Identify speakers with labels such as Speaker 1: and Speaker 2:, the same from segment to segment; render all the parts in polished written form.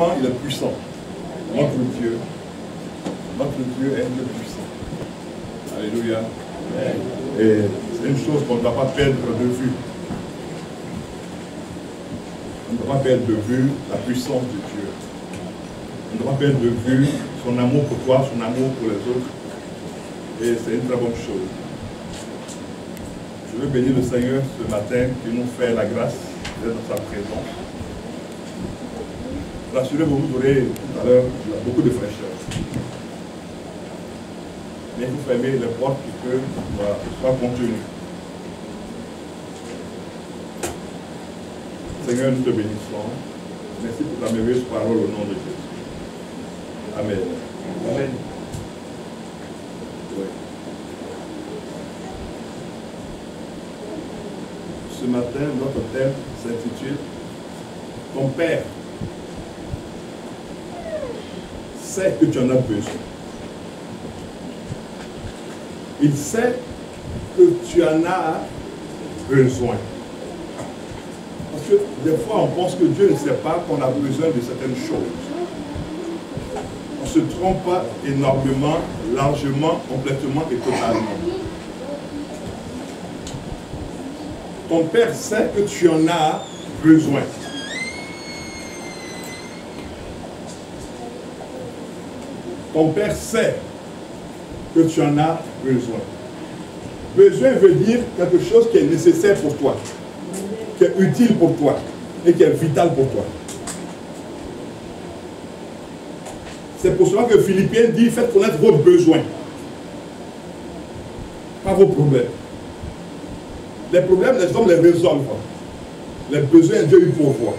Speaker 1: Premièrement, il est puissant. Notre Dieu est un Dieu puissant. Alléluia. Et c'est une chose qu'on ne doit pas perdre de vue. On ne doit pas perdre de vue la puissance de Dieu. On ne doit pas perdre de vue son amour pour toi, son amour pour les autres. Et c'est une très bonne chose. Je veux bénir le Seigneur ce matin qui nous fait la grâce d'être dans sa présence. Rassurez-vous, vous aurez tout à l'heure beaucoup de fraîcheur. Mais vous fermez les portes pour que soit contenu. Seigneur, nous te bénissons. Merci pour ta merveilleuse parole au nom de Jésus. Amen. Amen. Oui. Ce matin, notre thème s'intitule « Ton Père sait que tu en as besoin. » Il sait que tu en as besoin. Parce que des fois, on pense que Dieu ne sait pas qu'on a besoin de certaines choses. On se trompe pas énormément, largement, complètement et totalement. Ton Père sait que tu en as besoin. Ton Père sait que tu en as besoin. Besoin veut dire quelque chose qui est nécessaire pour toi, qui est utile pour toi et qui est vital pour toi. C'est pour cela que Philippiens dit, faites connaître vos besoins, pas vos problèmes. Les problèmes, les hommes les résolvent. Les besoins, Dieu il pourvoit.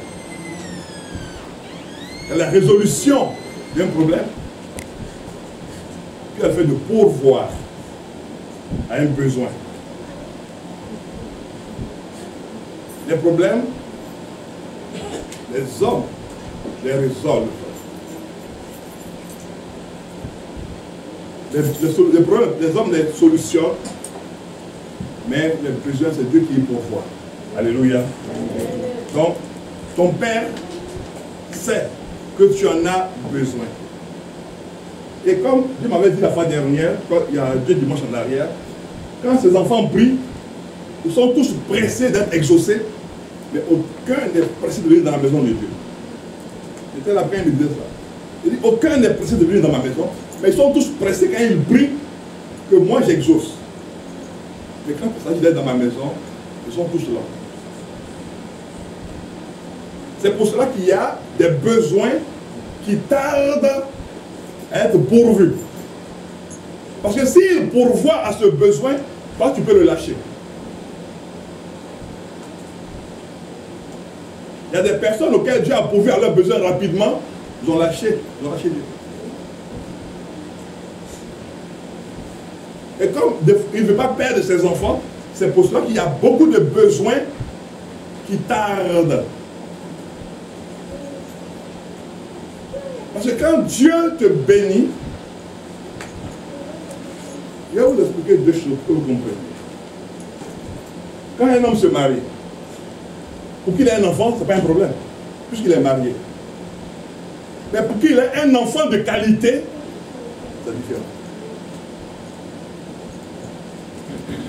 Speaker 1: La résolution d'un problème, puis elle fait de pourvoir à un besoin. Les problèmes, les hommes les résolvent. Les problèmes, les hommes les solutionnent, mais les besoins, c'est Dieu qui y pourvoit. Alléluia. Donc, ton Père sait que tu en as besoin. Et comme Dieu m'avait dit la fois dernière, quand il y a 2 dimanches en arrière, quand ces enfants prient, ils sont tous pressés d'être exaucés, mais aucun n'est pressé de venir dans la maison de Dieu. C'était la peine de dire ça. Il dit, aucun n'est pressé de venir dans ma maison, mais ils sont tous pressés quand ils prient que moi j'exauce. Mais quand il s'agit d'être dans ma maison, ils sont tous là. C'est pour cela qu'il y a des besoins qui tardent à être pourvus. Parce que s'il pourvoit à ce besoin, toi tu peux le lâcher. Il y a des personnes auxquelles Dieu a pourvu à leurs besoins rapidement, ils ont lâché Dieu. Et comme il ne veut pas perdre ses enfants, c'est pour cela qu'il y a beaucoup de besoins qui tardent. Parce que quand Dieu te bénit, je vais vous expliquer 2 choses que vous comprenez. Quand un homme se marie, pour qu'il ait un enfant, ce n'est pas un problème, puisqu'il est marié. Mais pour qu'il ait un enfant de qualité, c'est différent.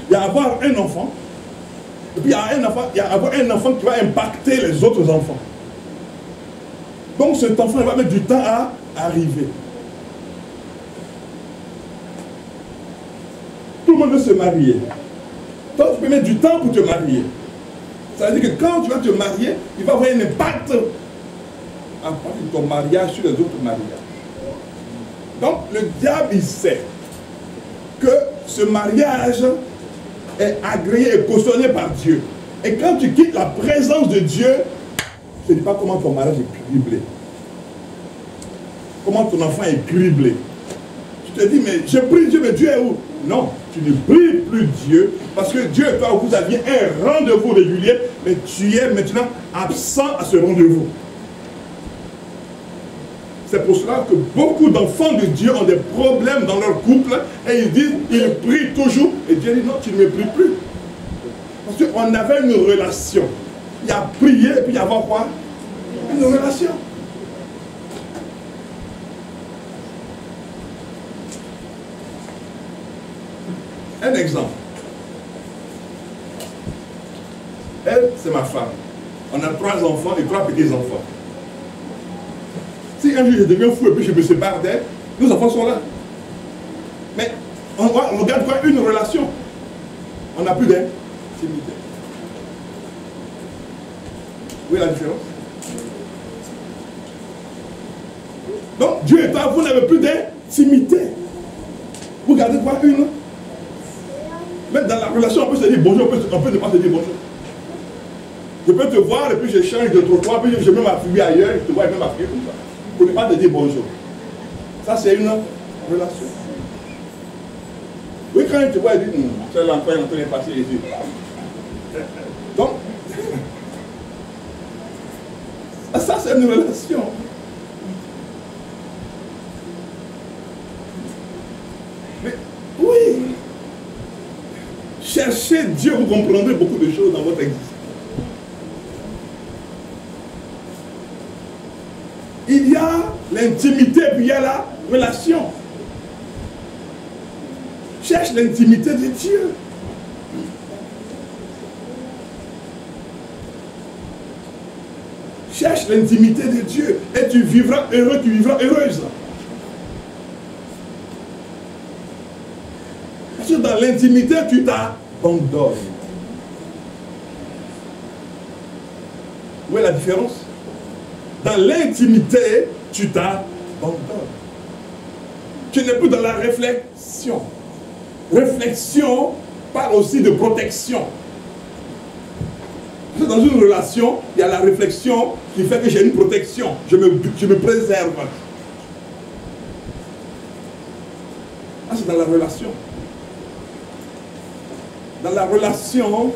Speaker 1: Il y a avoir un enfant, et puis il y a avoir un enfant qui va impacter les autres enfants. Donc cet enfant va mettre du temps à arriver. Tout le monde veut se marier. Toi, tu peux mettre du temps pour te marier. Ça veut dire que quand tu vas te marier, il va avoir un impact à partir de ton mariage sur les autres mariages. Donc le diable, il sait que ce mariage est agréé et cautionné par Dieu. Et quand tu quittes la présence de Dieu, je ne dis pas comment ton mariage est criblé. Comment ton enfant est criblé. Tu te dis, mais je prie Dieu, mais Dieu est où? Non, tu ne pries plus Dieu, parce que Dieu et toi, vous aviez un rendez-vous régulier, mais tu es maintenant absent à ce rendez-vous. C'est pour cela que beaucoup d'enfants de Dieu ont des problèmes dans leur couple, et ils disent, ils prient toujours, et Dieu dit, non, tu ne me pries plus. Parce qu'on avait une relation. Il y a prié, et puis il y a quoi? Une relation. Un exemple. Elle, c'est ma femme. On a 3 enfants et 3 petits-enfants. Si un jour je deviens fou et puis je me sépare d'elle, nos enfants sont là. Mais on regarde quoi? Une relation. On n'a plus d'intimité. Vous voyez la différence? Donc, Dieu et toi, vous n'avez plus d'intimité. Vous gardez quoi? Une. Même dans la relation, on peut se dire bonjour, on peut ne pas se dire bonjour. Je peux te voir et puis je change de trottoir, puis je mets ma fille ailleurs, je te vois et même ma fille comme ça. Pour ne pas te dire bonjour. Ça, c'est une relation. Oui, quand il te voit, il dit, c'est l'enfant, il est en train de passer les yeux. Donc, ça, c'est une relation. Mais, oui, cherchez Dieu, vous comprendrez beaucoup de choses dans votre existence. Il y a l'intimité, puis il y a la relation. Cherche l'intimité de Dieu. Cherche l'intimité de Dieu et tu vivras heureux, tu vivras heureuse. Parce que dans l'intimité, tu t'abandonnes. Où est la différence? Dans l'intimité, tu t'abandonnes. Tu n'es plus dans la réflexion. Réflexion parle aussi de protection. Dans une relation, il y a la réflexion qui fait que j'ai une protection. Je me préserve. Ah, c'est dans la relation. Dans la relation,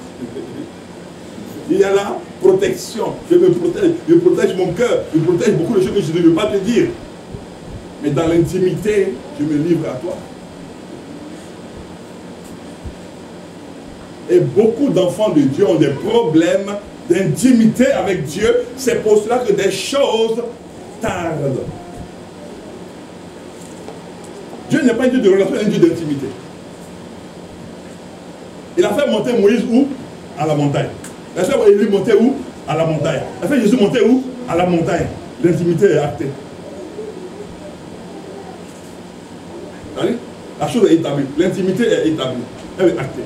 Speaker 1: il y a la protection. Je protège mon cœur, je protège beaucoup de choses que je ne veux pas te dire. Mais dans l'intimité, je me livre à toi. Et beaucoup d'enfants de Dieu ont des problèmes d'intimité avec Dieu. C'est pour cela que des choses tardent. Dieu n'est pas un Dieu de relation, il est un Dieu d'intimité. Il a fait monter Moïse où? À la montagne. Il a fait Élie monter où? À la montagne. Il a fait Jésus monter où? À la montagne. L'intimité est actée. La chose est établie. L'intimité est établie. Elle est actée.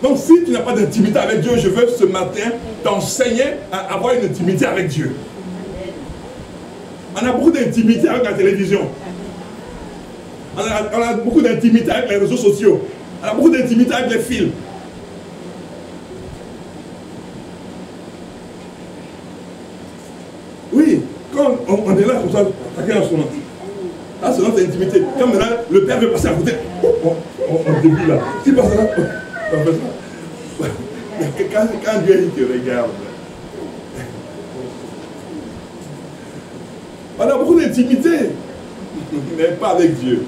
Speaker 1: Donc si tu n'as pas d'intimité avec Dieu, je veux ce matin t'enseigner à avoir une intimité avec Dieu. On a beaucoup d'intimité avec la télévision. On a beaucoup d'intimité avec les réseaux sociaux. On a beaucoup d'intimité avec les films. Oui, quand on est là comme ça, chacun a son nom. Là, c'est notre intimité. Quand maintenant le père veut passer à côté, on débute là. S'il passe là, on fait ça. Quand Dieu te regarde, on a beaucoup d'intimité, mais pas avec Dieu.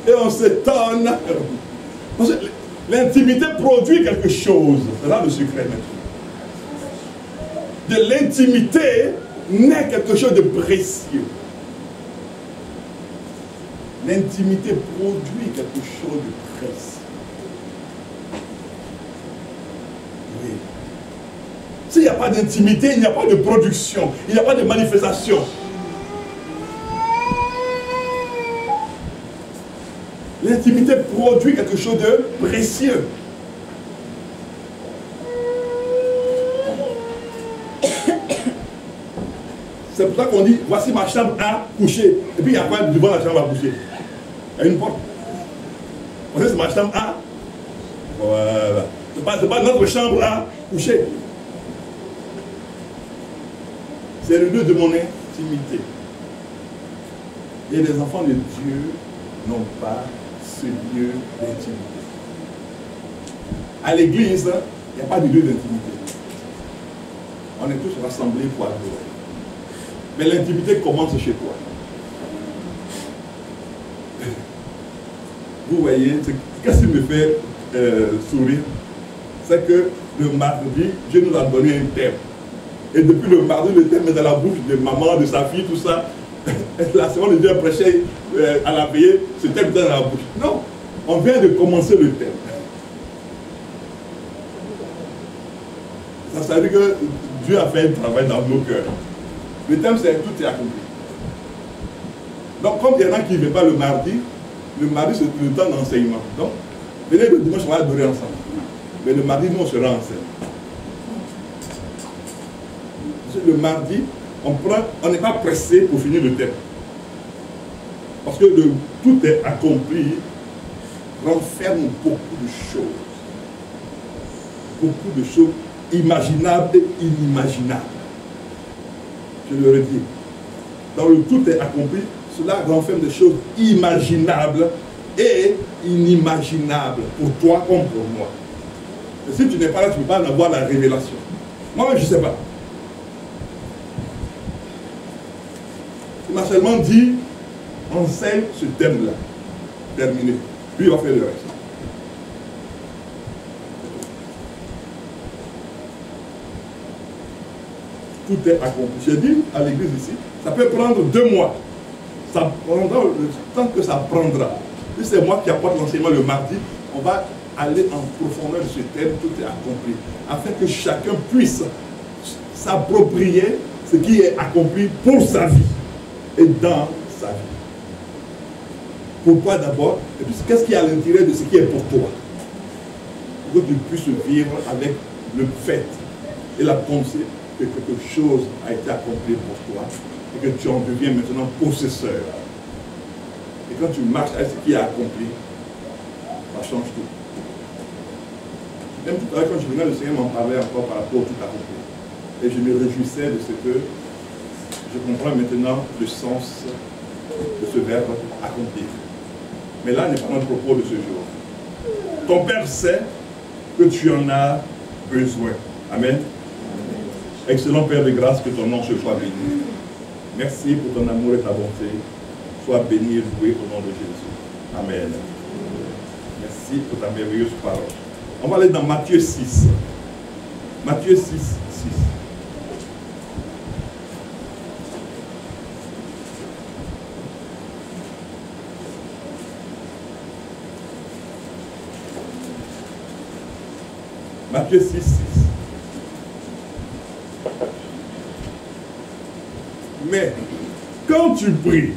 Speaker 1: Et on s'étonne. Parce que l'intimité produit quelque chose. C'est là le secret maintenant. De l'intimité naît quelque chose de précieux. L'intimité produit quelque chose de précieux. Oui. S'il n'y a pas d'intimité, il n'y a pas de production, il n'y a pas de manifestation. L'intimité produit quelque chose de précieux. C'est pour ça qu'on dit, voici ma chambre à coucher. Et puis il y a quoi devant la chambre à coucher? Il y a une porte. Voici c'est ma chambre à. Voilà. C'est pas notre chambre à coucher. C'est le lieu de mon intimité. Et les enfants de Dieu n'ont pas ce lieu d'intimité. À l'église, il n'y a pas de lieu d'intimité. On est tous rassemblés pour adorer. Mais l'intimité commence chez toi. Vous voyez, qu'est-ce qui me fait sourire? C'est que le mardi, Dieu nous a donné un thème. Et depuis le mardi, le thème est dans la bouche de maman, de sa fille, tout ça. la seconde de Dieu a prêché à la veillée, ce thème dans la bouche. Non, on vient de commencer le thème. Ça veut dire que Dieu a fait un travail dans nos cœurs. Le thème c'est tout est accompli. Donc comme il y en a qui ne viennent pas le mardi c'est le temps d'enseignement. Donc, venez le dimanche, on va adorer ensemble. Mais le mardi, nous on sera ensemble. Le mardi, on n'est pas pressé pour finir le thème. Parce que tout est accompli, renferme beaucoup de choses. Beaucoup de choses imaginables et inimaginables. Je le redis. Dans le tout est accompli, cela renferme des choses imaginables et inimaginables pour toi comme pour moi. Et si tu n'es pas là, tu ne peux pas en avoir la révélation. Moi-même, je ne sais pas. Il m'a seulement dit, enseigne ce thème-là. Terminé. Lui, il va faire le reste. Tout est accompli. J'ai dit à l'église ici, ça peut prendre 2 mois. Ça prendra le temps que ça prendra. Si c'est moi qui apporte l'enseignement le mardi, on va aller en profondeur de ce thème, tout est accompli. Afin que chacun puisse s'approprier ce qui est accompli pour sa vie et dans sa vie. Pourquoi d'abord? Et puis qu'est-ce qui est à l'intérieur de ce qui est pour toi? Pour que tu puisses vivre avec le fait et la pensée que quelque chose a été accompli pour toi et que tu en deviens maintenant possesseur. Et quand tu marches avec ce qui est accompli, ça change tout. Même tout à l'heure, quand je venais, le Seigneur m'en parlait encore par rapport au tout accompli. Et je me réjouissais de ce que je comprends maintenant le sens de ce verbe accomplir. Mais là n'est pas notre propos de ce jour. Ton Père sait que tu en as besoin. Amen. Excellent Père de grâce, que ton nom se soit béni. Merci pour ton amour et ta bonté. Sois béni et loué au nom de Jésus. Amen. Merci pour ta merveilleuse parole. On va aller dans Matthieu 6. Matthieu 6, 6. Matthieu 6, 6. Mais quand tu pries,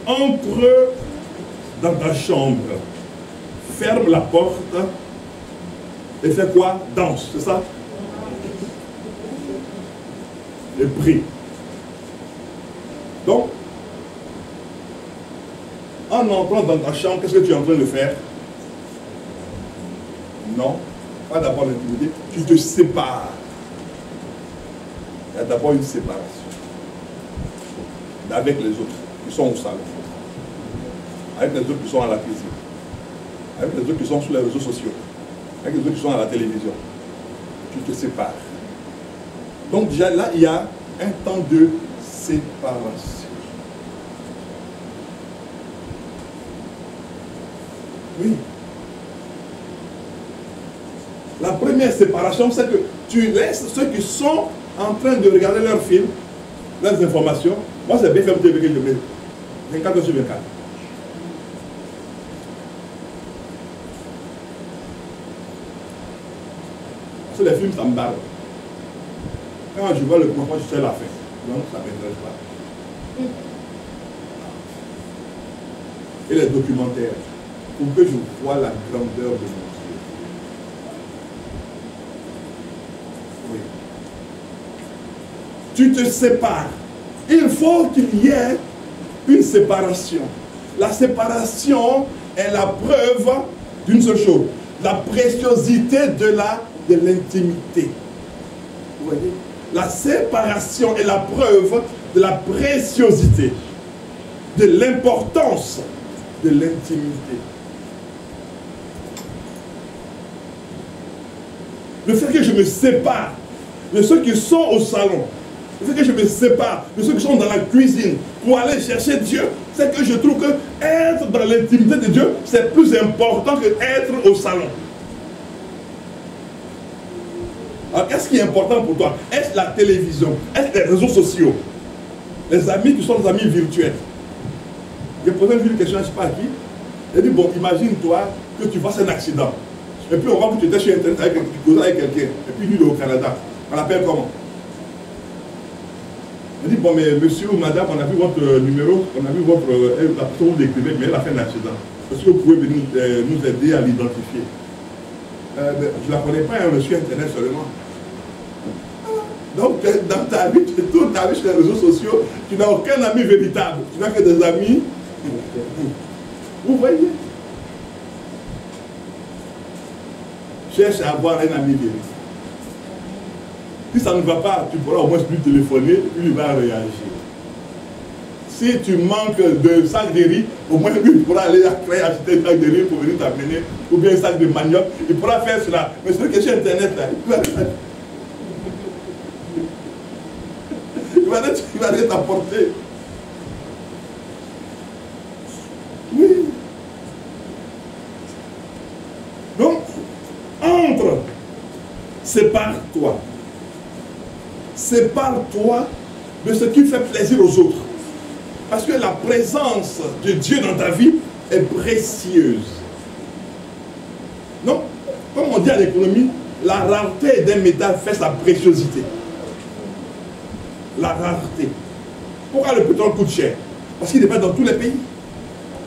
Speaker 1: entre dans ta chambre, ferme la porte et fais quoi? Danse, c'est ça? Et prie. Donc, en entrant dans ta chambre, qu'est-ce que tu es en train de faire? Non, pas d'abord l'intimité, tu te sépares. Il y a d'abord une séparation avec les autres qui sont au salon, avec les autres qui sont à la cuisine, avec les autres qui sont sur les réseaux sociaux, avec les autres qui sont à la télévision. Tu te sépares. Donc déjà là, il y a un temps de séparation. Oui. La première séparation, c'est que tu laisses ceux qui sont en train de regarder leurs films, leurs informations. Moi, c'est BFM TV que je mets 24 heures sur 24. Parce que les films, ça me barre. Quand je vois le commencement, je sais la fin. Donc, ça ne m'intéresse pas. Et les documentaires, pour que je vois la grandeur de mon Dieu. Oui. Tu te sépares. Il faut qu'il y ait une séparation. La séparation est la preuve d'une seule chose. La préciosité de l'intimité. Vous voyez? La séparation est la preuve de la préciosité, de l'importance de l'intimité. Le fait que je me sépare de ceux qui sont au salon, le fait que je me sépare de ceux qui sont dans la cuisine pour aller chercher Dieu, c'est que je trouve que être dans l'intimité de Dieu, c'est plus important que être au salon. Alors, qu'est-ce qui est important pour toi? Est-ce la télévision? Est-ce les réseaux sociaux? Les amis qui sont des amis virtuels. J'ai posé une question, je ne sais pas à qui. Elle dit, bon, imagine-toi que tu fasses un accident. Et puis on voit que tu étais sur Internet avec quelqu'un. Et puis lui, il est au Canada. On l'appelle comment? Elle dit, bon, mais monsieur ou madame, on a vu votre numéro, on a vu votre... la personne vous l'écrivez, mais elle a fait un accident. Est-ce que vous pouvez venir nous aider à l'identifier? Je ne la connais pas, on est sur Internet seulement. Donc, dans ta vie, toute ta vie sur les réseaux sociaux, tu n'as aucun ami véritable. Tu n'as que des amis. Vous voyez? Cherche à avoir un ami véritable. Si ça ne va pas, tu pourras au moins lui téléphoner, lui va réagir. Si tu manques de sac de riz, au moins lui pourra aller acheter un sac de riz pour venir t'amener, ou bien un sac de manioc, il pourra faire cela. Mais c'est que sur Internet, là, il va aller t'apporter. Oui. Donc, entre, sépare-toi. Sépare-toi de ce qui fait plaisir aux autres. Parce que la présence de Dieu dans ta vie est précieuse. Non, comme on dit à l'économie, la rareté d'un métal fait sa préciosité. La rareté. Pourquoi le pétrole coûte cher? Parce qu'il n'est pas dans tous les pays.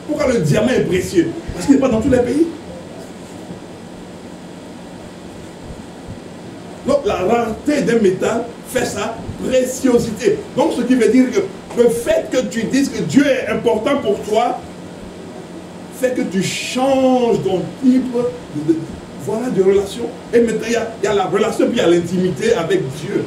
Speaker 1: Pourquoi le diamant est précieux? Parce qu'il n'est pas dans tous les pays. Donc la rareté d'un métal fait sa préciosité. Donc ce qui veut dire que le fait que tu dises que Dieu est important pour toi fait que tu changes ton type de relation. Et maintenant il y a la relation puis il y a l'intimité avec Dieu.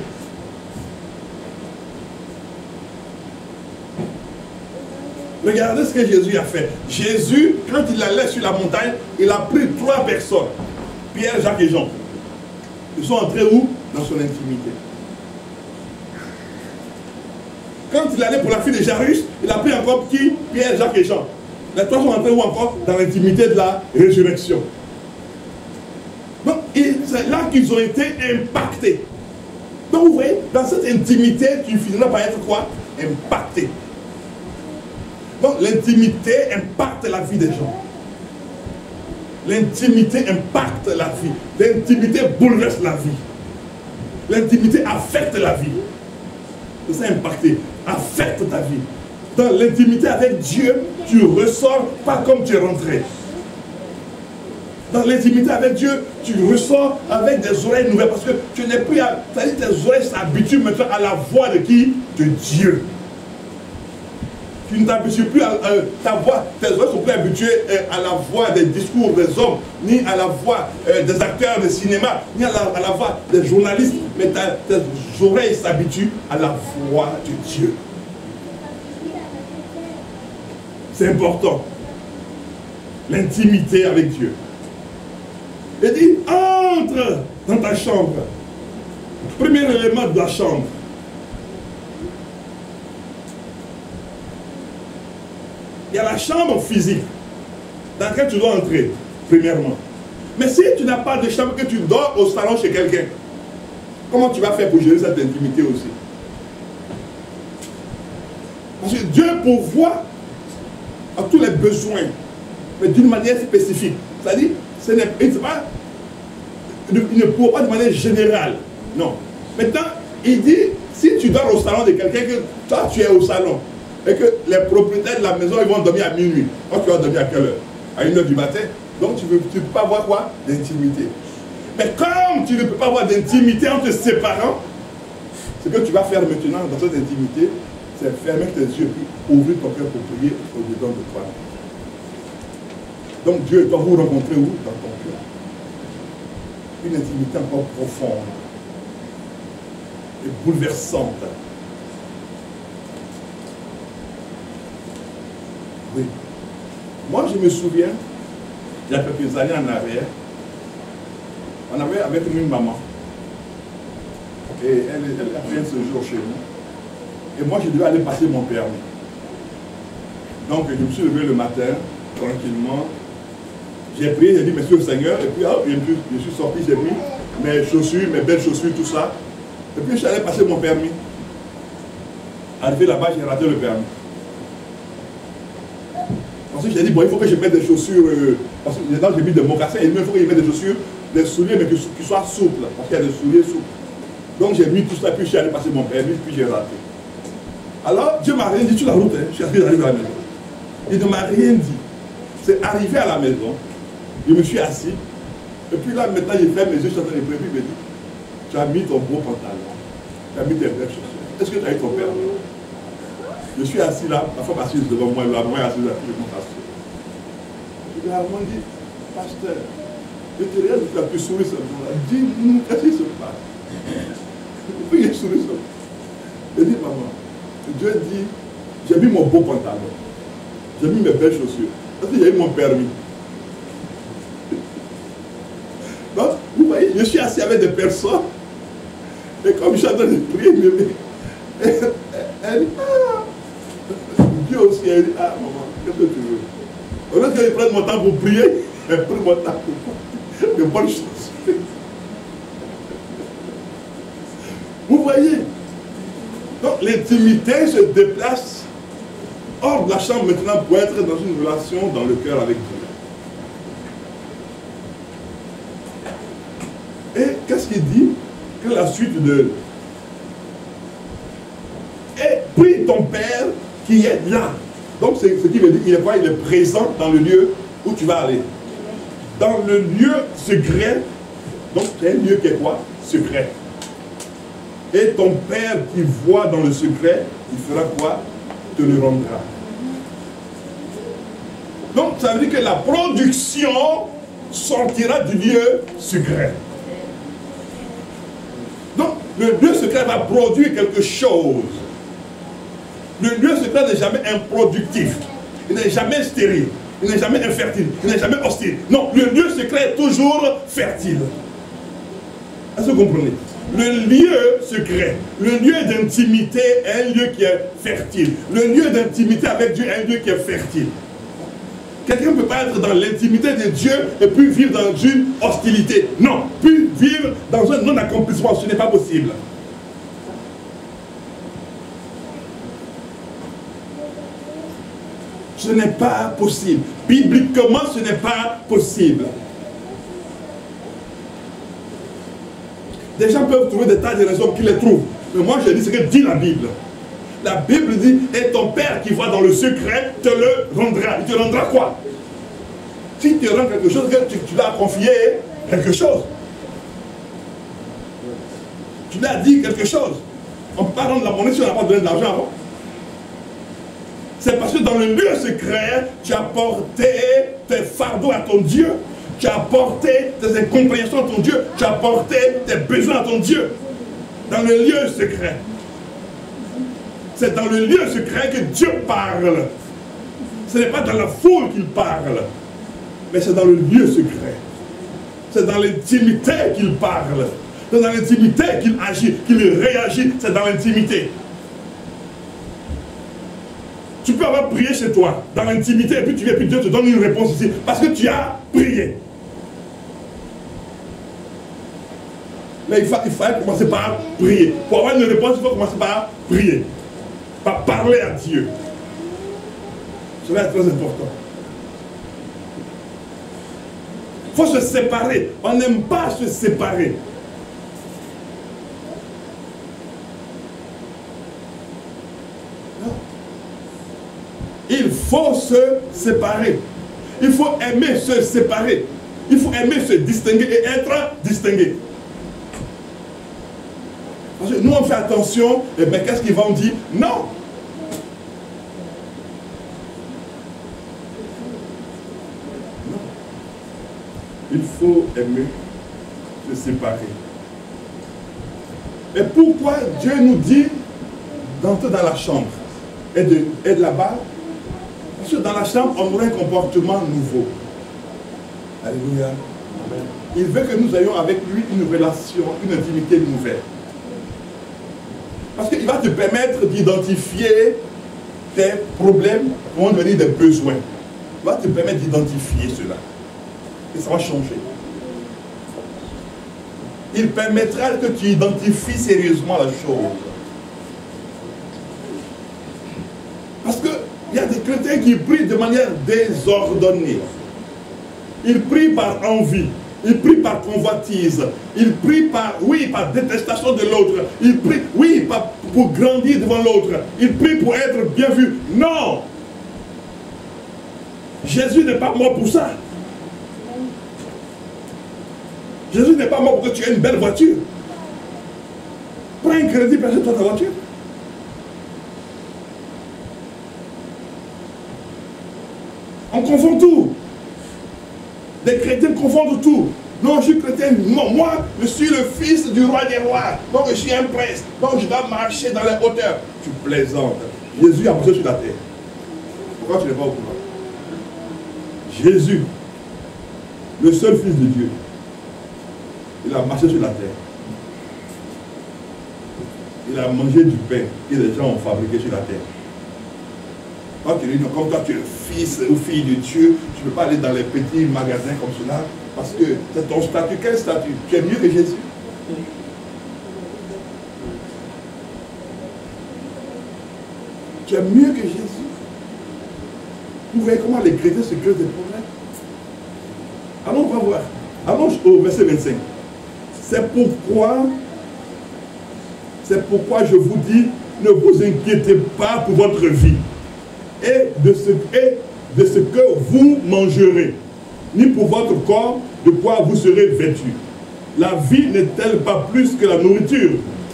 Speaker 1: Regardez ce que Jésus a fait. Jésus, quand il allait sur la montagne, il a pris 3 personnes. Pierre, Jacques et Jean. Ils sont entrés où? Dans son intimité. Quand il allait pour la fille de Jairus, il a pris encore qui? Pierre, Jacques et Jean. Les 3 sont entrés où encore? Dans l'intimité de la résurrection. Donc, c'est là qu'ils ont été impactés. Donc, vous voyez, dans cette intimité, tu finiras par être quoi? Impacté. Donc, l'intimité impacte la vie des gens. L'intimité impacte la vie. L'intimité bouleverse la vie. L'intimité affecte la vie. C'est ça, impacter. Affecte ta vie. Dans l'intimité avec Dieu, tu ressors pas comme tu es rentré. Dans l'intimité avec Dieu, tu ressors avec des oreilles nouvelles. Parce que tu n'es plus à... C'est-à-dire que tes oreilles s'habituent maintenant à la voix de qui? De Dieu. Tu ne t'habitues plus à ta voix, tes oreilles ne sont plus habituées à la voix des discours des hommes, ni à la voix des acteurs de cinéma, ni à la voix des journalistes, mais tes oreilles s'habituent à la voix de Dieu. C'est important. L'intimité avec Dieu. Il dit, entre dans ta chambre. Premier élément de la chambre. Il y a la chambre physique dans laquelle tu dois entrer, premièrement. Mais si tu n'as pas de chambre, que tu dors au salon chez quelqu'un, comment tu vas faire pour gérer cette intimité aussi? Parce que Dieu pourvoit à tous les besoins, mais d'une manière spécifique. C'est-à-dire, il ne pourvoit pas de manière générale. Non. Maintenant, il dit, si tu dors au salon de quelqu'un, que toi tu es au salon, et que les propriétaires de la maison, ils vont dormir à minuit. Donc tu vas dormir à quelle heure? À 1h du matin. Donc tu ne peux pas avoir quoi? D'intimité. Mais comme tu ne peux pas avoir d'intimité en te séparant, ce que tu vas faire maintenant dans cette intimité, c'est fermer tes yeux et ouvrir ton cœur pour prier au-dedans de toi. Donc Dieu doit vous rencontrer où? Dans ton cœur. Une intimité encore profonde et bouleversante. Oui. Moi, je me souviens, il y a quelques années en arrière, on avait avec une maman. Et elle a fait un séjour chez nous. Et moi, je devais aller passer mon permis. Donc, je me suis levé le matin, tranquillement. J'ai prié, j'ai dit, merci au Seigneur. Et puis, hop, je suis sorti, j'ai mis mes chaussures, mes belles chaussures, tout ça. Et puis, je suis allé passer mon permis. Arrivé là-bas, j'ai raté le permis. Ensuite, j'ai dit, bon, il faut que je mette des chaussures, parce que maintenant j'ai mis des mocassins, et il faut que je mette des chaussures, des souliers, mais qui soient souples, parce qu'il y a des souliers souples. Donc j'ai mis tout ça, puis je suis allé passer mon permis, puis j'ai raté. Alors, Dieu m'a rien dit sur la route, hein. Je suis arrivé à la maison. Il ne m'a rien dit. C'est arrivé à la maison, je me suis assis, et puis là, maintenant, il fait mes yeux, je suis en train de pleurer, il me dit, tu as mis ton beau pantalon, tu as mis tes belles chaussures. Est-ce que tu as eu ton permis? Je suis assis là, la femme assise devant moi, la maman est assise là, je monte assis. Et la maman dit, pasteur, je te regarde, tu as pu sourire ce jour-là. Dis-nous, qu'est-ce qui se passe? Puis il sourit ça. Je dis, maman, Dieu dit, j'ai mis mon beau pantalon, j'ai mis mes belles chaussures, parce que j'ai eu mon permis. Donc, vous voyez, je suis assis avec des personnes, et comme je suis en train de prier, elle dit, ah, Dieu aussi, elle dit, ah maman, qu'est-ce que tu veux? Au lieu que je prenne mon temps pour prier, elle prend mon temps pour de bonnes choses. Vous voyez? Donc l'intimité se déplace hors de la chambre maintenant pour être dans une relation dans le cœur avec Dieu. Et qu'est-ce qu'il dit? Que la suite de... Et prie ton Père qui est là. Donc c'est ce qui veut dire, il est quoi? Il est présent dans le lieu où tu vas aller. Dans le lieu secret, donc c'est un lieu qui est quoi? Secret. Et ton Père qui voit dans le secret, il fera quoi? Te le rendra. Donc ça veut dire que la production sortira du lieu secret. Donc le lieu secret va produire quelque chose. Le lieu secret n'est jamais improductif. Il n'est jamais stérile. Il n'est jamais infertile. Il n'est jamais hostile. Non, le lieu secret est toujours fertile. Est-ce que vous comprenez? Le lieu secret, le lieu d'intimité est un lieu qui est fertile. Le lieu d'intimité avec Dieu est un lieu qui est fertile. Quelqu'un ne peut pas être dans l'intimité de Dieu et puis vivre dans une hostilité. Non, puis vivre dans un non-accomplissement, ce n'est pas possible. Ce n'est pas possible. Bibliquement, ce n'est pas possible. Des gens peuvent trouver des tas de raisons qui les trouvent. Mais moi, je dis ce que dit la Bible. La Bible dit, et ton Père qui voit dans le secret te le rendra. Il te rendra quoi? Si tu rends quelque chose, tu l'as confié quelque chose. Tu l'as dit quelque chose. On ne peut pas rendre la monnaie si on n'a pas donné de l'argent avant. C'est parce que dans le lieu secret, tu as porté tes fardeaux à ton Dieu. Tu as porté tes incompréhensions à ton Dieu. Tu as porté tes besoins à ton Dieu. Dans le lieu secret. C'est dans le lieu secret que Dieu parle. Ce n'est pas dans la foule qu'il parle. Mais c'est dans le lieu secret. C'est dans l'intimité qu'il parle. C'est dans l'intimité qu'il agit, qu'il réagit. C'est dans l'intimité. Tu peux avoir prié chez toi, dans l'intimité, et puis tu viens, puis Dieu te donne une réponse ici. Parce que tu as prié. Mais il fallait commencer par prier. Pour avoir une réponse, il faut commencer par prier. Par parler à Dieu. Cela est très important. Il faut se séparer. On n'aime pas se séparer. Non. Il faut se séparer. Il faut aimer se séparer. Il faut aimer se distinguer et être distingué. Parce que nous, on fait attention, et bien qu'est-ce qu'ils vont dire? Non. Non. Il faut aimer se séparer. Et pourquoi Dieu nous dit d'entrer dans la chambre et de là-bas? Parce que dans la chambre, on aurait un comportement nouveau. Alléluia. Amen. Il veut que nous ayons avec lui une relation, une intimité nouvelle. Parce qu'il va te permettre d'identifier tes problèmes, on va devenir des besoins. Il va te permettre d'identifier cela. Et ça va changer. Il permettra que tu identifies sérieusement la chose. chrétien qui prie de manière désordonnée. Il prie par envie. Il prie par convoitise. Il prie par, oui, par détestation de l'autre. Il prie, oui, pour grandir devant l'autre. Il prie pour être bien vu. Non! Jésus n'est pas mort pour ça. Jésus n'est pas mort pour que tu aies une belle voiture. Prends un crédit, achète-toi ta voiture. On confond tout. Les chrétiens confondent tout. Non, je suis chrétien. Non, moi, je suis le fils du roi des rois. Donc, je suis un prince. Donc, je dois marcher dans les hauteurs. Tu plaisantes. Jésus a marché sur la terre. Pourquoi tu n'es pas au courant? Jésus, le seul fils de Dieu, il a marché sur la terre. Il a mangé du pain que les gens ont fabriqué sur la terre. Quand tu dis, non, comme toi tu es fils ou fille de Dieu, tu ne peux pas aller dans les petits magasins comme cela, parce que c'est ton statut. Quel statut? Tu es mieux que Jésus. Tu es mieux que Jésus. Vous voyez comment les chrétiens se créent des problèmes? Allons, on va voir. Allons au verset 25. C'est pourquoi je vous dis, ne vous inquiétez pas pour votre vie et de ce que vous mangerez, ni pour votre corps de quoi vous serez vêtu. La vie n'est-elle pas plus que la nourriture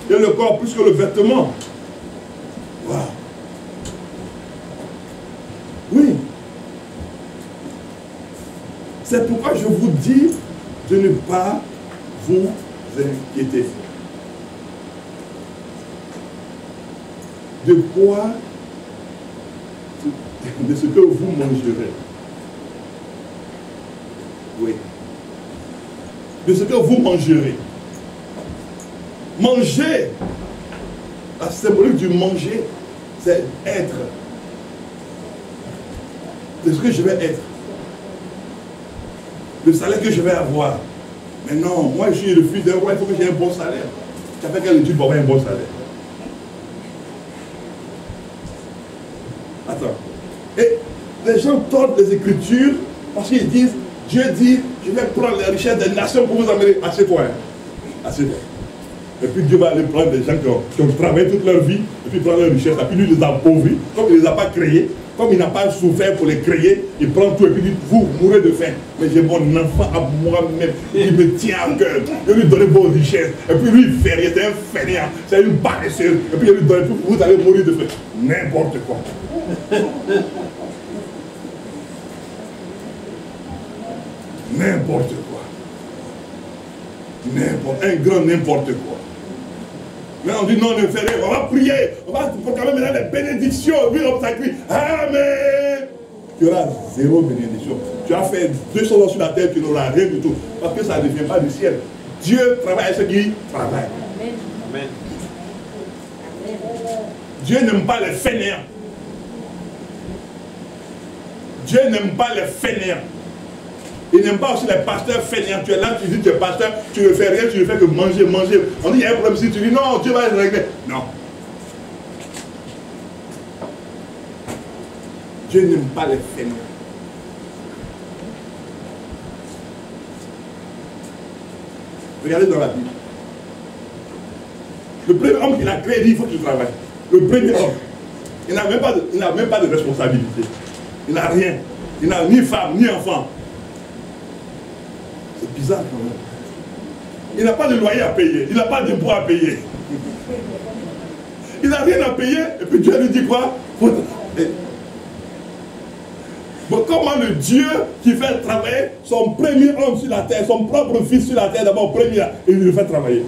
Speaker 1: et le corps plus que le vêtement? Wow. Oui. C'est pourquoi je vous dis de ne pas vous inquiéter. De quoi? De ce que vous mangerez. Oui. De ce que vous mangerez. Manger. La symbolique du manger, c'est être. De ce que je vais être. Le salaire que je vais avoir. Mais non, moi je suis le fils d'un roi, il faut que j'ai un bon salaire. Tu as fait quelle étude pour avoir un bon salaire? Attends. Et les gens tordent les Écritures parce qu'ils disent, Dieu dit, je vais prendre les richesses des nations pour vous amener. Assieds-toi. Assieds-toi. Et puis Dieu va aller prendre des gens qui ont travaillé toute leur vie, et puis prendre leurs richesses, et puis lui les appauvrit, comme il ne les a pas créés, comme il n'a pas souffert pour les créer, il prend tout et puis dit, vous mourrez de faim. Mais j'ai mon enfant à moi-même, il me tient à cœur, je lui donne vos richesses, et puis lui il fait rien, c'est un fainéant, c'est une paresseuse, et puis je lui donne tout, vous allez mourir de faim. N'importe quoi. N'importe quoi. Un grand n'importe quoi. Mais on dit non, ne fais rien, on va prier, on va proclamer maintenant les bénédictions, oui, on s'accrie, amen. Tu auras zéro bénédiction. Tu as fait 200 ans sur la terre, tu n'auras rien du tout. Parce que ça ne vient pas du ciel. Dieu travaille avec ceux qui travaillent. Amen. Dieu n'aime pas les fainéants. Dieu n'aime pas les fainéants. Il n'aime pas aussi les pasteurs fainéants. Tu es là, tu dis tu es pasteur, tu ne fais rien, tu ne fais que manger, manger. On dit il y a un problème si tu dis non, Dieu va régler. Non. Dieu n'aime pas les fainéants. Regardez dans la Bible. Le premier homme qu'il a créé, il dit il faut que tu travailles. Le premier homme. Il n'a même pas de responsabilité. Il n'a rien. Il n'a ni femme, ni enfant. C'est bizarre quand même. Il n'a pas de loyer à payer. Il n'a pas d'impôt à payer. Il n'a rien à payer. Et puis Dieu lui dit quoi? Bon, comment le Dieu qui fait travailler son premier homme sur la terre, son propre fils sur la terre, d'abord premier, et il le fait travailler.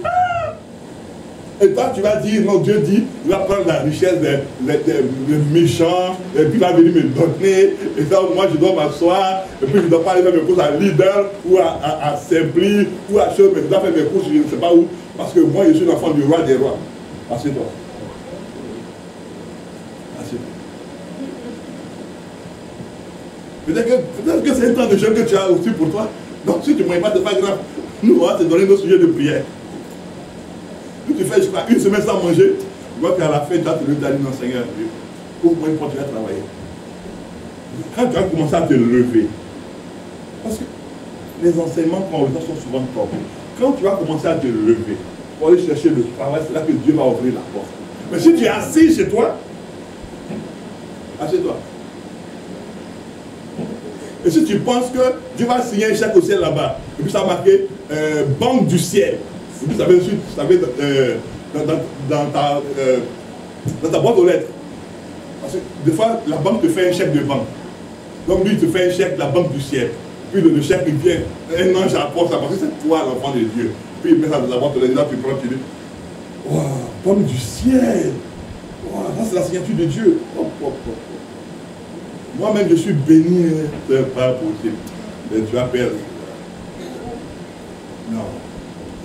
Speaker 1: Et toi, tu vas dire, non, Dieu dit, il va prendre la richesse des méchants, et puis il va venir me donner, et ça, moi, je dois m'asseoir, et puis je ne dois pas aller faire mes courses à Leader, ou à Simpli, ou à Chose, mais je dois faire mes courses, je ne sais pas où, parce que moi, je suis l'enfant du roi des rois. Assieds-toi. Assieds-toi. Peut-être que c'est un temps de jeûne que tu as aussi pour toi. Donc, si tu ne manges pas, ce n'est pas grave. Nous, on va te donner nos sujets de prière. Si tu fais, je crois, une semaine sans manger, tu vois qu'à la fin, tu as te lever dans le Seigneur. Pour moi, tu vas travailler. quand tu vas commencer à te lever, parce que les enseignements qu'on reçoit sont souvent tombés. Quand tu vas commencer à te lever pour aller chercher le travail, c'est là que Dieu va ouvrir la porte. Mais si tu es assis chez toi, assieds-toi. Et si tu penses que Dieu va signer un chèque au ciel là-bas, et puis ça a marqué Banque du ciel, et puis ça va dans ta boîte aux lettres. Parce que des fois, la banque te fait un chèque de banque. Donc lui, il te fait un chèque de la banque du ciel. Puis le chèque, il vient, un ange apporte ça, parce que c'est toi l'enfant de Dieu. Puis il met ça dans la boîte aux lettres, là tu prends, tu dis, waouh, banque du ciel. Waouh, ça c'est la signature de Dieu. Oh, oh, oh, oh. Moi-même, je suis béni, c'est pas possible. Mais tu vas perdre. Non.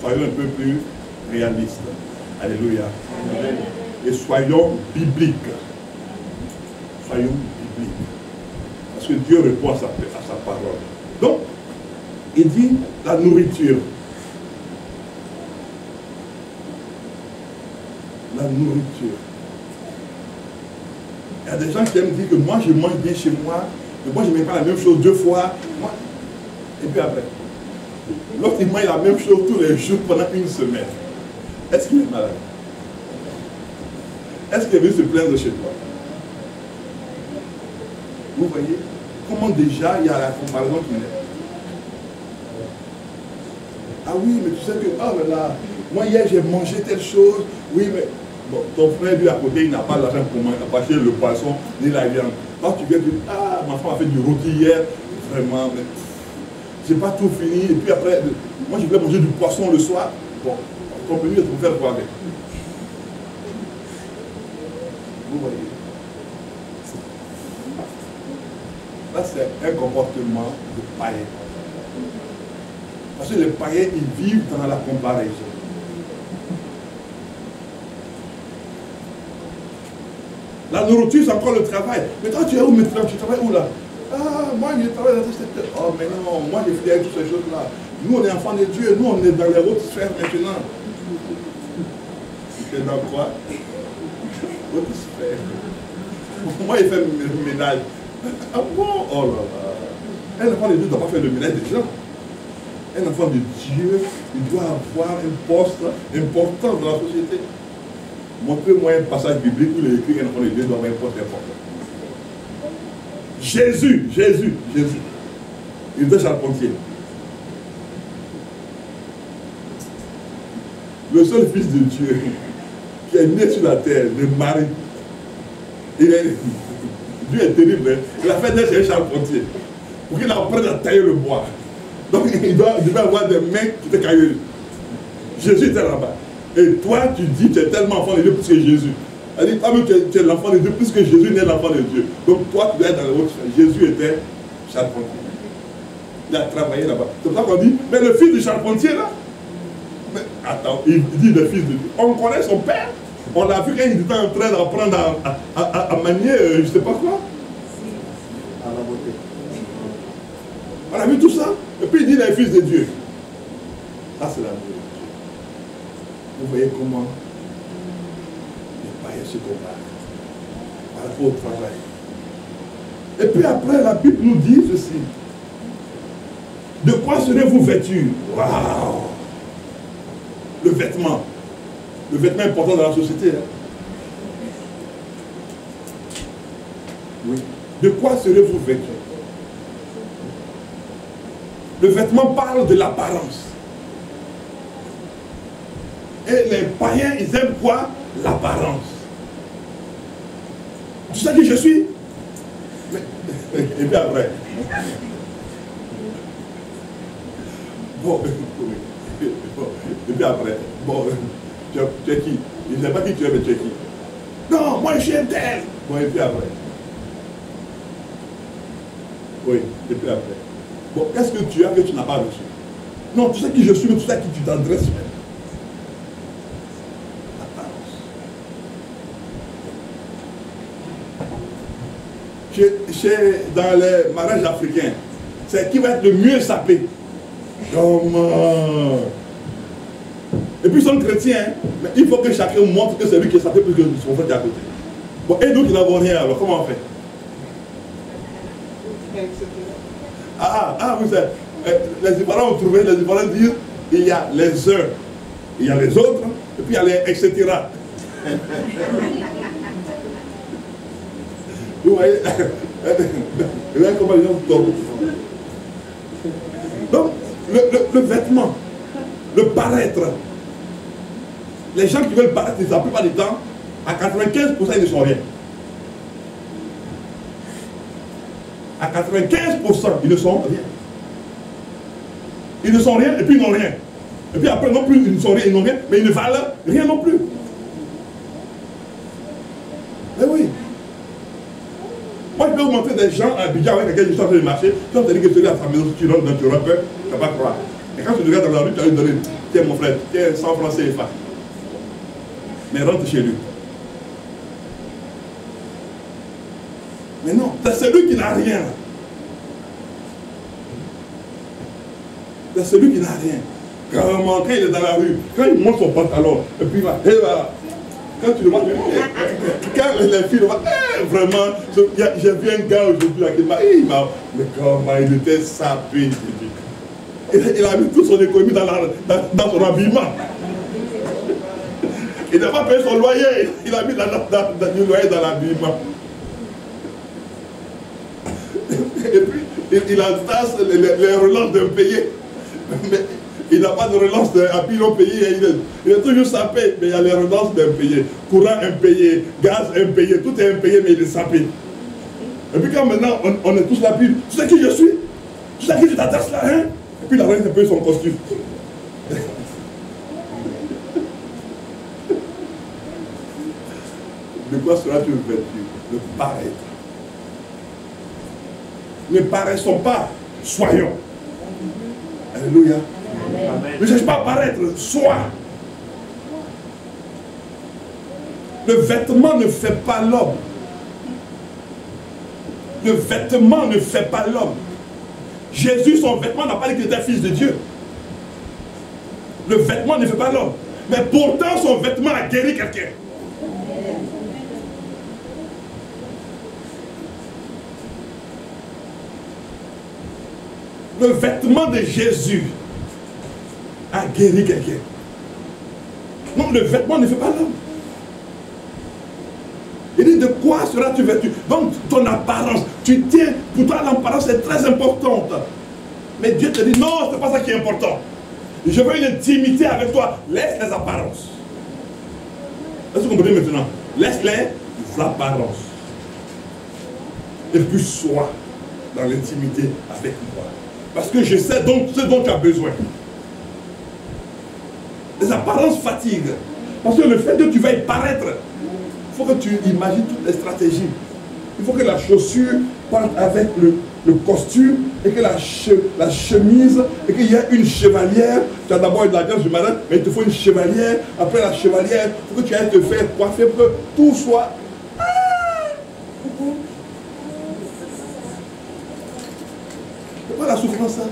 Speaker 1: Soyons un peu plus réalistes. Alléluia. Amen. Et soyons bibliques. Soyons bibliques. Parce que Dieu répond à sa parole. Donc, il dit la nourriture. La nourriture. Il y a des gens qui aiment dire que moi je mange bien chez moi, mais moi je ne mange pas la même chose 2 fois. Moi. Et puis après, l'autre il mange la même chose tous les jours pendant 1 semaine. Est-ce qu'il est malade? Est-ce qu'il veut se plaindre chez toi? Vous voyez comment déjà il y a la comparaison qui est. Ah oui, mais tu sais que, oh là là, moi hier j'ai mangé telle chose, oui mais... Bon, ton frère, lui, à côté, il n'a pas l'argent pour manger, pas acheter le poisson, ni la viande. Quand tu viens, tu dis, ah, ma femme a fait du rôti hier, vraiment, mais j'ai pas tout fini. Et puis après, moi, je voulais manger du poisson le soir. Bon, ton menu est pour faire quoi avec? Vous voyez? Là, c'est un comportement de païen. Parce que les païens, ils vivent dans la comparaison. La nourriture, c'est encore le travail. Mais toi, tu es où maintenant? Tu travailles où là? Ah, moi, je travaille dans ce secteur. Oh, mais non, moi, je fais toutes ces choses-là. Nous, on est enfants de Dieu. Nous, on est dans les hautes sphères maintenant. Tu es dans quoi? Hautes sphères. Moi, je fais le ménage. Ah bon? Oh là là. Un enfant de Dieu ne doit pas faire le ménage des gens. Un enfant de Dieu, il doit avoir un poste important dans la société. Montrez-moi un passage biblique où il est écrit qu'un enfant de Dieu doit avoir un poste important. Jésus. Il était charpentier. Le seul fils de Dieu qui est né sur la terre, le mari. Dieu est terrible. Hein? Il a fait naître un charpentier pour qu'il apprenne à tailler le bois. Donc il devait avoir des mains qui étaient cailleuses. Jésus était là-bas. Et toi, tu dis, tu es tellement enfant de Dieu plus que Jésus. Elle dit, toi-même, tu es l'enfant de Dieu plus que Jésus n'est l'enfant de Dieu. Donc toi, tu dois être dans le haut. Jésus était charpentier. Il a travaillé là-bas. C'est pour ça qu'on dit, mais le fils du charpentier là, mais attends, il dit le fils de Dieu. On connaît son père. On l'a vu quand il était en train d'apprendre à manier, je ne sais pas quoi. À la beauté. On a vu tout ça. Et puis il dit le fils de Dieu. Ça, c'est la beauté. Vous voyez comment les païens se comparent par rapport au travail. Et puis après, la Bible nous dit ceci. De quoi serez-vous vêtus? Waouh! Le vêtement. Le vêtement est important dans la société. Hein? Oui. De quoi serez-vous vêtus? Le vêtement parle de l'apparence. Et les païens, ils aiment quoi? L'apparence. Tu sais qui je suis? Et puis après. Bon, et puis après. Bon, tu es qui? Je ne sais pas qui tu es, mais tu es qui? Non, moi je suis un tel. Bon, et puis après. Oui, et puis après. Bon, qu'est-ce que tu as que tu n'as pas reçu? Non, tu sais qui je suis, mais tu sais à qui tu t'adresses même. Dans les mariages africains, c'est qui va être le mieux sapé. Comment? Et puis ils sont chrétiens, hein? Mais il faut que chacun montre que c'est lui qui est sapé plus que son frère qui est à côté. Bon, et nous qui n'avons rien, alors comment on fait? Vous savez, les différents ont trouvé, les différents disent, il y a les uns, il y a les autres, et puis il y a les etc. Vous voyez, comment les gens tombent. Donc, le vêtement, le paraître, les gens qui veulent paraître, la plupart du temps, à 95%, ils ne sont rien. À 95%, ils ne sont rien. Ils ne sont rien et puis ils n'ont rien. Et puis après, non plus, ils ne sont rien, ils n'ont rien, mais ils ne valent rien non plus. Mais oui. Moi, je peux vous montrer des gens à Abidjan avec lesquels je suis en train de marcher. Quand tu as dit que tu es à ta maison, si tu rentres dans ton rappeur, tu ne vas pas croire. Et quand tu regardes dans la rue, tu vas lui donner, tiens mon frère, tiens 100 francs CFA. Mais rentre chez lui. Mais non, c'est celui qui n'a rien. C'est celui qui n'a rien. Quand il est dans la rue, quand il monte son pantalon, et puis il va, quand tu le vois, quand les filles le voient, vraiment, j'ai vu un gars aujourd'hui qui m'a dit, mais comment il était sapé. Il a mis toute son économie dans son habillement. Il n'a pas payé son loyer, il a mis du loyer dans l'habillement. Et puis, il entasse les relances d'impayés. Mais il n'a pas de relance d'habits non payés. Il est toujours sapé, mais il y a les relances d'impayés. Courant impayé, gaz impayé, tout est impayé, mais il est sapé. Et puis quand maintenant, on est tous là, puis tu sais qui je suis? Tu sais qui tu t'attaches là, hein? Et puis il a un peu son costume. De quoi sera-tu vêtu? De paraître. Ne paraissons pas, soyons. Alléluia. Amen. Ne cherche pas à paraître, sois. Le vêtement ne fait pas l'homme. Le vêtement ne fait pas l'homme. Jésus, son vêtement n'a pas dit qu'il était fils de Dieu. Le vêtement ne fait pas l'homme. Mais pourtant, son vêtement a guéri quelqu'un. Le vêtement de Jésus a guéri quelqu'un. Non, le vêtement ne fait pas l'homme. Il dit, de quoi seras-tu vêtu? Donc, ton apparence, tu tiens, pour toi l'apparence est très importante. Mais Dieu te dit, non, ce n'est pas ça qui est important. Je veux une intimité avec toi. Laisse les apparences. Est-ce que vous comprenez maintenant? Laisse les apparences. Et puis sois dans l'intimité avec moi. Parce que je sais donc ce dont tu as besoin. Les apparences fatiguent. Parce que le fait que tu veuilles paraître, il faut que tu imagines toutes les stratégies. Il faut que la chaussure parte avec le costume et que la chemise, et qu'il y ait une chevalière. Tu as d'abord une alliance du malin, mais il te faut une chevalière. Après la chevalière, il faut que tu ailles te faire coiffer pour que tout soit... C'est pas la souffrance, ça.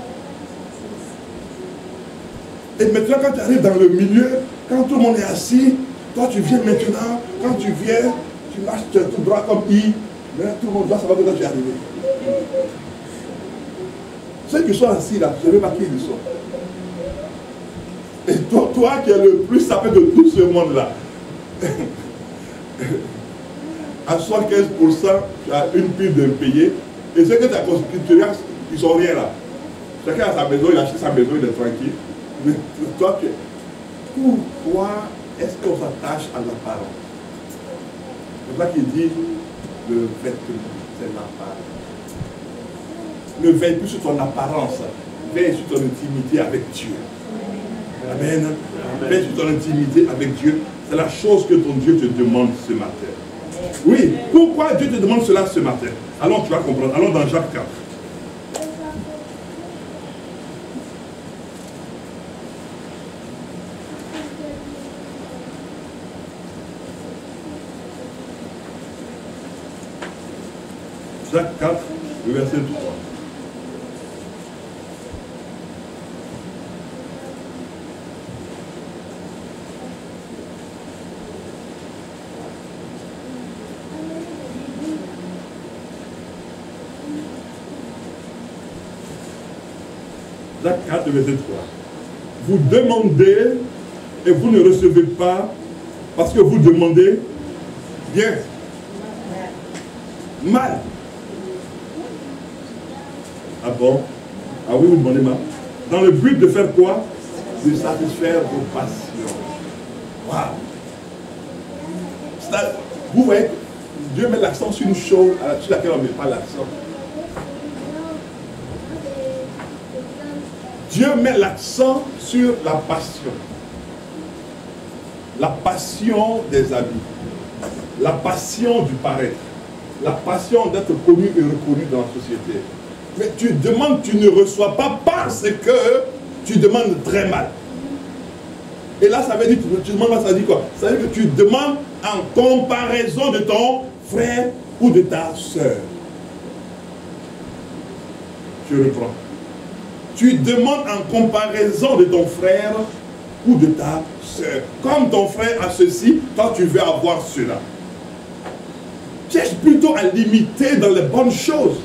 Speaker 1: Et maintenant, quand tu arrives dans le milieu, quand tout le monde est assis, toi tu viens maintenant, quand tu viens, tu marches tout droit comme I, mais tout le monde doit savoir que toi tu es arrivé. Ceux qui sont assis là, je ne sais pas qui ils sont. Et toi qui es le plus sapé de tout ce monde-là, à 75%, tu as une pile d'impayés, et ceux que tu as construit, ils sont rien là. Chacun a sa maison, il achète sa maison, il est tranquille. Mais toi, pourquoi est-ce qu'on s'attache à l'apparence? C'est ça qu'il dit, le vêtement, c'est l'apparence. Ne veille plus sur ton apparence, veille sur ton intimité avec Dieu. Amen. Veille sur ton intimité avec Dieu. C'est la chose que ton Dieu te demande ce matin. Oui, pourquoi Dieu te demande cela ce matin? Allons, tu vas comprendre. Allons dans Jacques 4. Jacques 4, le verset 3. Jacques 4, verset 3. Vous demandez et vous ne recevez pas parce que vous demandez bien. Mal. Ah bon? Ah oui, vous demandez mal. Dans le but de faire quoi? De satisfaire vos passions. Waouh! Vous voyez, Dieu met l'accent sur une chose sur laquelle on ne met pas l'accent. Dieu met l'accent sur la passion. La passion des habits. La passion du paraître. La passion d'être connu et reconnu dans la société. Mais tu demandes, tu ne reçois pas parce que tu demandes très mal. Et là, ça veut dire, tu demandes, ça dit quoi? Ça veut dire que tu demandes en comparaison de ton frère ou de ta soeur. Je reprends. Tu demandes en comparaison de ton frère ou de ta soeur. Comme ton frère a ceci, toi tu veux avoir cela. Cherche plutôt à limiter dans les bonnes choses.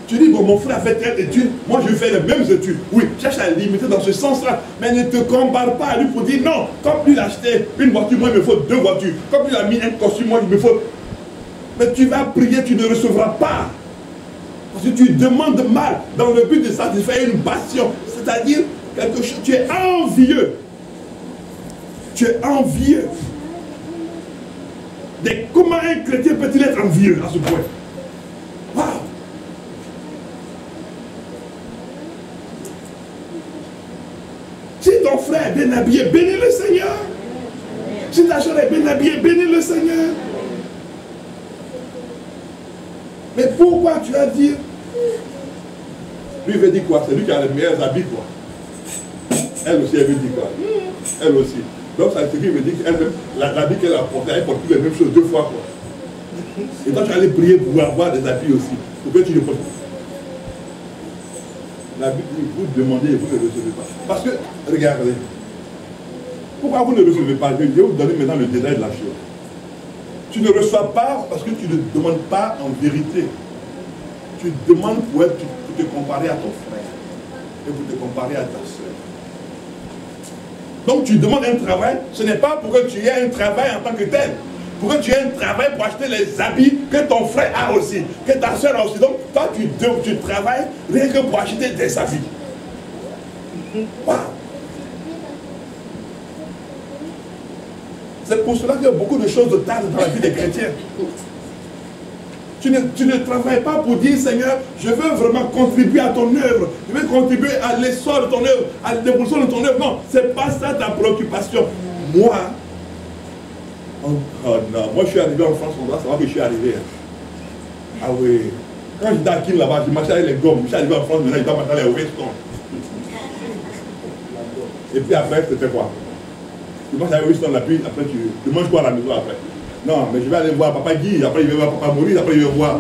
Speaker 1: Tu dis, bon, mon frère a fait telle étude, moi je fais les mêmes études. Oui, cherche à limiter dans ce sens-là. Mais ne te compare pas à lui pour dire, non, comme lui il a acheté une voiture, moi il me faut 2 voitures. Comme il a mis un costume, moi il me faut... Mais tu vas prier, tu ne recevras pas. Parce que tu demandes mal dans le but de satisfaire une passion. C'est-à-dire, quelque chose, tu es envieux. Tu es envieux. Mais comment un chrétien peut-il être envieux à ce point? Waouh! Si ton frère est bien habillé, bénis le Seigneur. Si ta soeur est bien habillée, bénis le Seigneur. Mais pourquoi tu as dit? Lui veut dire quoi? C'est lui qui a les meilleurs habits, quoi. Elle aussi, elle veut dire quoi? Elle aussi. Donc, ça veut dire qu'elle-même, l'habit qu'elle a porté, elle porte plus les mêmes choses 2 fois, quoi. Et toi, tu allais prier pour avoir des habits aussi. Pour que tu ne portes pas. L'habit, vous demandez et vous ne recevez pas. Parce que, regardez, pourquoi vous ne recevez pas? Je vais vous donner maintenant le détail de la chose. Tu ne reçois pas parce que tu ne demandes pas en vérité. Tu demandes pour te comparer à ton frère et pour te comparer à ta soeur. Donc tu demandes un travail, ce n'est pas pour que tu aies un travail en tant que tel. Pour que tu aies un travail pour acheter les habits que ton frère a aussi, que ta soeur a aussi. Donc toi tu travailles rien que pour acheter des habits. Wow. C'est pour cela qu'il y a beaucoup de choses de tard dans la vie des chrétiens. Tu ne travailles pas pour dire, Seigneur, je veux vraiment contribuer à ton œuvre. Je veux contribuer à l'essor de ton œuvre, à l'évolution de ton œuvre. Non, ce n'est pas ça ta préoccupation. Moi, oh non, moi je suis arrivé en France, on doit savoir que je suis arrivé. Ah oui. Quand j'étais à Kim là-bas, je marchais avec les gommes. Je suis arrivé en France, maintenant je dois marcher avec les Weston. Et puis après, c'était quoi? Tu manges avec Winston, puis après tu manges quoi à la maison après? Non, mais je vais aller voir Papa Guy, après il va voir Papa Maurice, après il va voir.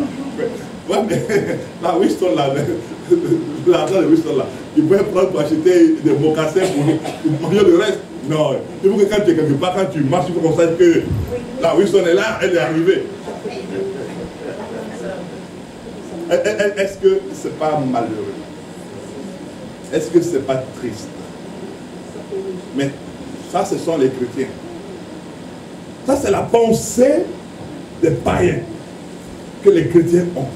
Speaker 1: Ouais, mais là, Winston, là, l'argent de Winston, là, il pouvait prendre pour acheter des mocassins pour manger le reste. Non, il faut que quand tu es quelque part, quand tu marches, il faut qu'on sache que là, Winston est là, elle est arrivée. Est-ce que c'est pas malheureux? Est-ce que c'est pas triste? Mais ça, ce sont les chrétiens. Ça, c'est la pensée des païens que les chrétiens ont.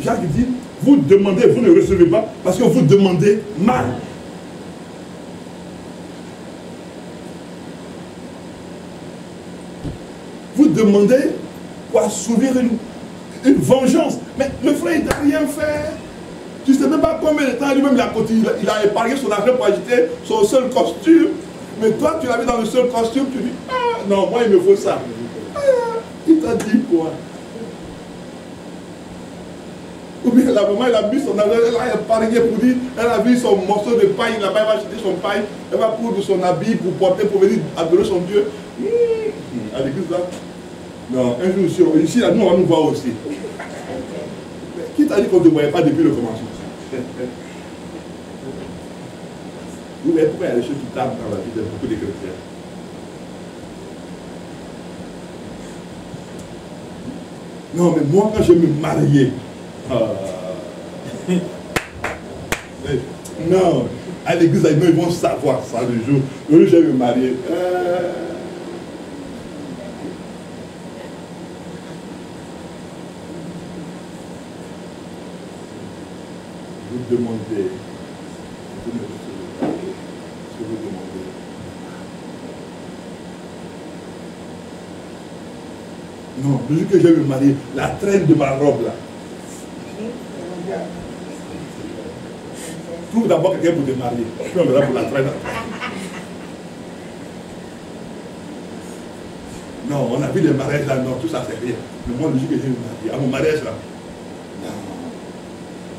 Speaker 1: Jacques dit, vous demandez, vous ne recevez pas parce que vous demandez mal. Vous demandez pour assouvir une vengeance. Mais le frère, il n'a rien fait. Tu ne sais même pas combien de temps lui-même il a épargné son argent pour acheter son seul costume. Mais toi, tu l'as mis dans le seul costume, tu dis, ah non, moi il me faut ça. Ah, il t'a dit quoi? Ou bien la maman, elle a mis son argent, elle a épargné pour dire, elle a vu son morceau de paille, là-bas, elle va acheter son paille, elle va prendre son habit pour porter, pour venir adorer son Dieu. À l'église là. Non, un jour ici, là, nous, on va nous voir aussi. Mais qui t'a dit qu'on ne te voyait pas depuis le commencement? Vous voyez pourquoi il y a des choses qui tardent dans la vie de beaucoup de chrétiens. Non, mais moi, quand je me mariais, Non, à l'église, ils vont savoir ça le jour. Le jour où je vais me marier. Vous demandez, vous me recevez pas. Je vous demandez. Non, le jour que je vais me marier, la traîne de ma robe là. Trouve d'abord quelqu'un pour te marier. Puis on verra pour la traîne. Non, on a vu des mariages là, non, tout ça c'est rien. Mais moi, le jour que je vais me marier, à mon mariage là, non.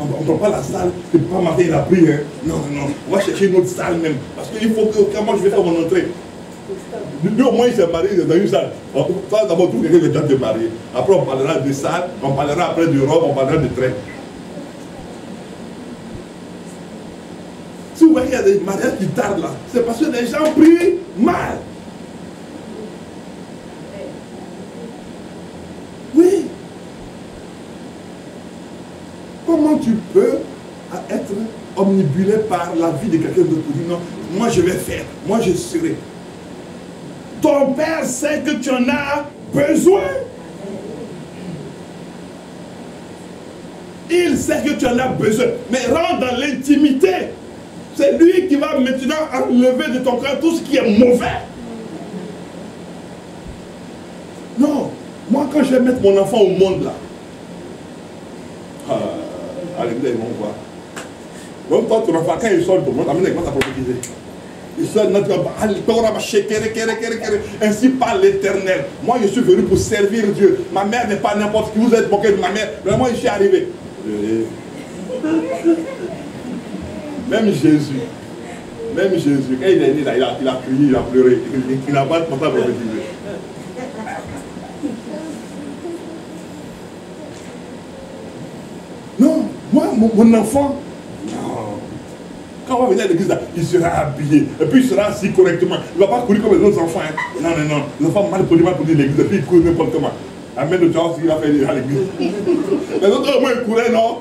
Speaker 1: On ne prend pas la salle, c'est pas marier la prière. Non, non, on va chercher une autre salle même. Parce qu'il faut que, comment je vais faire mon entrée. Lui au moins il s'est marié dans une salle. On va d'abord trouver quelqu'un qui va te marier. Après on parlera de salle, on parlera après de robe, on parlera de train. Si vous voyez qu'il y a des mariages qui tardent là, c'est parce que les gens prient mal. Oui. Comment tu peux être omnibulé par la vie de quelqu'un d'autre pour dire non, moi je vais faire, moi je serai. Ton père sait que tu en as besoin. Il sait que tu en as besoin. Mais rentre dans l'intimité. C'est lui qui va maintenant enlever de ton cœur tout ce qui est mauvais. Non. Moi, quand je vais mettre mon enfant au monde là, à l'église, ils vont voir. Même toi, ton enfant, quand il sort du monde, amène avec moi, t'as prophétisé. Il sort notre ainsi par l'Éternel. Moi, je suis venu pour servir Dieu. Ma mère n'est pas n'importe qui. Vous êtes moqué de ma mère. Mais moi, je suis arrivé. Même Jésus, quand il est né là, il a crié, il a pleuré. Il n'a pas de portable prophétisé. Non, moi, mon enfant, non. Quand on va venir à l'église, il sera habillé. Et puis il sera assis correctement. Il ne va pas courir comme les autres enfants. Hein. Non, non, non. Les enfants mal polis l'église. Et puis ils courent n'importe comment. Amène le temps ce qu'il a fait à l'église. Les autres, au moins, ils couraient, non?